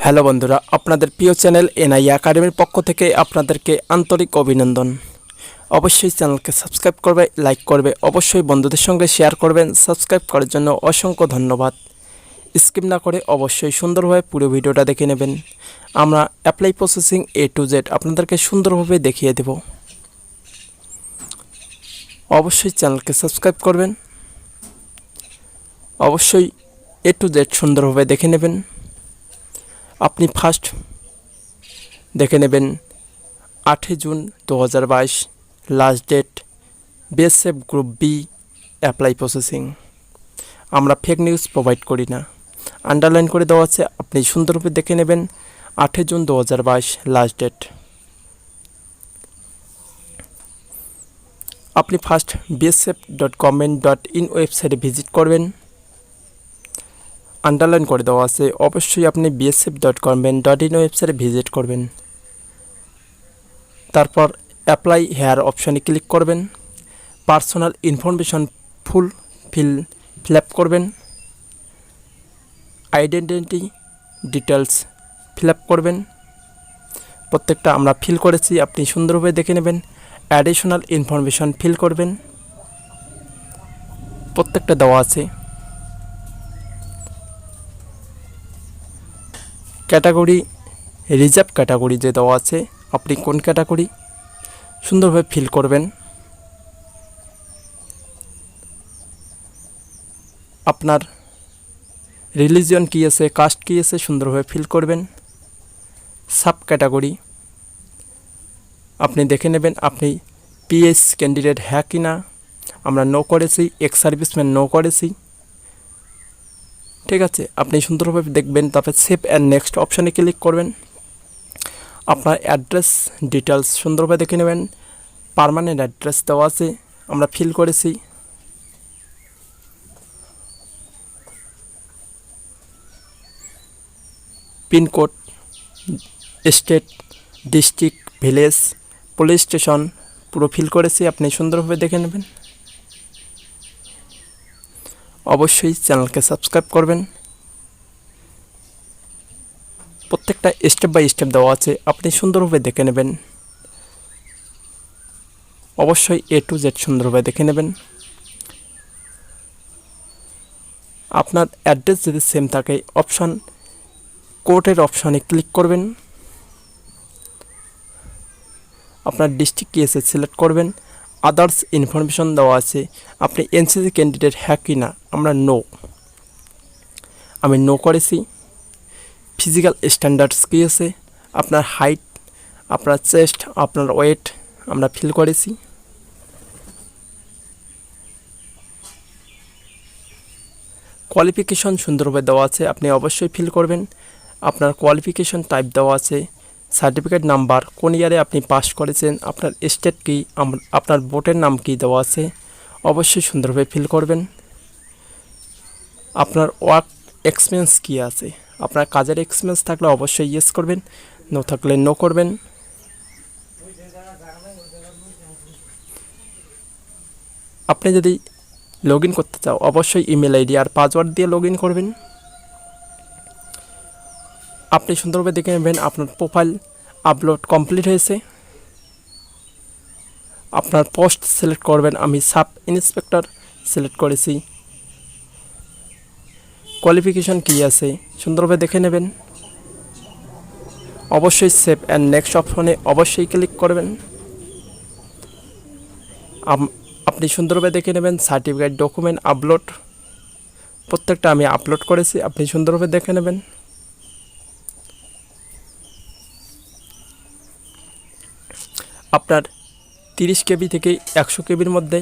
Hello বন্ধুরা, আপনাদের প্রিয় চ্যানেল এনআই একাডেমির পক্ষ থেকে আপনাদেরকে আন্তরিক অভিনন্দন। অবশ্যই চ্যানেলকে সাবস্ক্রাইব করবে, লাইক করবে, অবশ্যই বন্ধুদের সঙ্গে শেয়ার করবেন। সাবস্ক্রাইব করার জন্য অসংখ্য ধন্যবাদ। স্কিপ না করে অবশ্যই সুন্দরভাবে পুরো ভিডিওটা দেখে নেবেন। আমরা apply processing A to Z আপনাদেরকে সুন্দরভাবে দেখিয়ে দেব। অবশ্যই চ্যানেলকে সাবস্ক্রাইব করবেন, অবশ্যই A to Z সুন্দরভাবে দেখে নেবেন। আপনি ফার্স্ট দেখে নেবেন 8 June 2022 last date, BSF group B apply processing. আমরা ফেক নিউজ প্রোভাইড করি না, আন্ডারলাইন করে দেওয়া আছে, আপনি সুন্দরভাবে দেখে নেবেন। 8 জুন 2022 লাস্ট ডেট। আপনি ফার্স্ট bsf.government.in ওয়েবসাইটে ভিজিট করবেন, আন্ডারলাইন করে দেওয়া আছে, অবশ্যই আপনি bsf.government.in ওয়েবসাইটে ভিজিট করবেন। তারপর অ্যাপ্লাই হেয়ার অপশানে ক্লিক করবেন, পার্সোনাল ইনফরমেশন ফিল আপ করবেন, আইডেন্টিটি ডিটেলস ফিল আপ করবেন। প্রত্যেকটা আমরা ফিল করেছি, আপনি সুন্দরভাবে দেখে নেবেন। অ্যাডিশনাল ইনফরমেশন ফিল করবেন, প্রত্যেকটা দেওয়া আছে। ক্যাটাগরি রিজার্ভ ক্যাটাগরি যে দেওয়া আছে, আপনি কোন ক্যাটাগরি সুন্দরভাবে ফিল করবেন। আপনার রিলিজিয়ন কী আছে, কাস্ট কী আছে, সুন্দরভাবে ফিল করবেন। সাব ক্যাটাগরি আপনি দেখে নেবেন, আপনি পিএস ক্যান্ডিডেট হ্যাঁ কি না। আমরা নো করেছি, এক্স সার্ভিসম্যান নো করেছি, ঠিক আছে। আপনি সুন্দরভাবে দেখবেন। তারপরে সেভ অ্যান্ড নেক্সট অপশানে ক্লিক করবেন। আপনার অ্যাড্রেস ডিটেলস সুন্দরভাবে দেখে নেবেন। পার্মানেন্ট অ্যাড্রেস দেওয়া আছে, আমরা ফিল করেছি। Pincode, state, district, village, police station পুরো ফিল করেছি, আপনি সুন্দরভাবে দেখে নেবেন। অবশ্যই চ্যানেলকে সাবস্ক্রাইব করবেন। প্রত্যেকটা স্টেপ বাই স্টেপ দেওয়া আছে, আপনি সুন্দরভাবে দেখে নেবেন। অবশ্যই A to Z সুন্দরভাবে দেখে নেবেন। আপনার অ্যাড্রেস যদি সেম থাকে, অপশান কোর্টের অপশানে ক্লিক করবেন। আপনার ডিস্ট্রিক্ট কী আছে সিলেক্ট করবেন। আদার্স ইনফরমেশন দেওয়া আছে, আপনি এনসিসি ক্যান্ডিডেট হ্যাঁ কি না। আমরা নো, আমি নো করেছি। ফিজিক্যাল স্ট্যান্ডার্ডস কী আছে, আপনার হাইট, আপনার চেস্ট, আপনার ওয়েট আমরা ফিল করেছি। কোয়ালিফিকেশন সুন্দরভাবে দেওয়া আছে, আপনি অবশ্যই ফিল করবেন। আপনার কোয়ালিফিকেশন টাইপ দেওয়া আছে, সার্টিফিকেট নাম্বার, কোন ইয়ারে আপনি পাস করেছেন, আপনার স্টেট কী, আপনার বোর্ডের নাম কী দেওয়া আছে, অবশ্যই সুন্দরভাবে ফিল করবেন। আপনার ওয়ার্ক এক্সপিরিয়েন্স কী আছে, আপনার কাজের এক্সপিরিয়েন্স থাকলে অবশ্যই ইয়েস করবেন, নো থাকলে নো করবেন। আপনি যদি লগ ইন করতে চাও, অবশ্যই ইমেল আইডি আর পাসওয়ার্ড দিয়ে লগ ইন করবেন। আপনি সুন্দরভাবে দেখে নেবেন আপনার প্রোফাইল আপলোড কমপ্লিট হয়েছে। আপনার পোস্ট সিলেক্ট করবেন, আমি সাব ইন্সপেক্টর সিলেক্ট করেছি। কোয়ালিফিকেশন কী আছে সুন্দরভাবে দেখে নেবেন। অবশ্যই সেভ অ্যান্ড নেক্সট অপশনে অবশ্যই ক্লিক করবেন। আপনি সুন্দরভাবে দেখে নেবেন। সার্টিফিকেট ডকুমেন্ট আপলোড, প্রত্যেকটা আমি আপলোড করেছি, আপনি সুন্দরভাবে দেখে নেবেন। আপনার 30 KB থেকে 100 KBর মধ্যে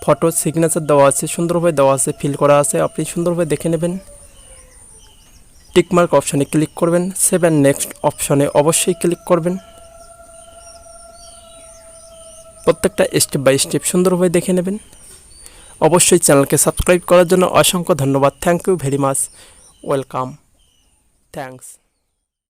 ফটো সিগনেচার দেওয়া আছে, সুন্দরভাবে দেওয়া আছে, ফিল করা আছে, আপনি সুন্দরভাবে দেখে নেবেন। টিকমার্ক অপশানে ক্লিক করবেন, সেভ অ্যান্ড নেক্সট অপশানে অবশ্যই ক্লিক করবেন। প্রত্যেকটা স্টেপ বাই স্টেপ সুন্দরভাবে দেখে নেবেন। অবশ্যই চ্যানেলকে সাবস্ক্রাইব করার জন্য অসংখ্য ধন্যবাদ। Thank you very much, welcome, thanks.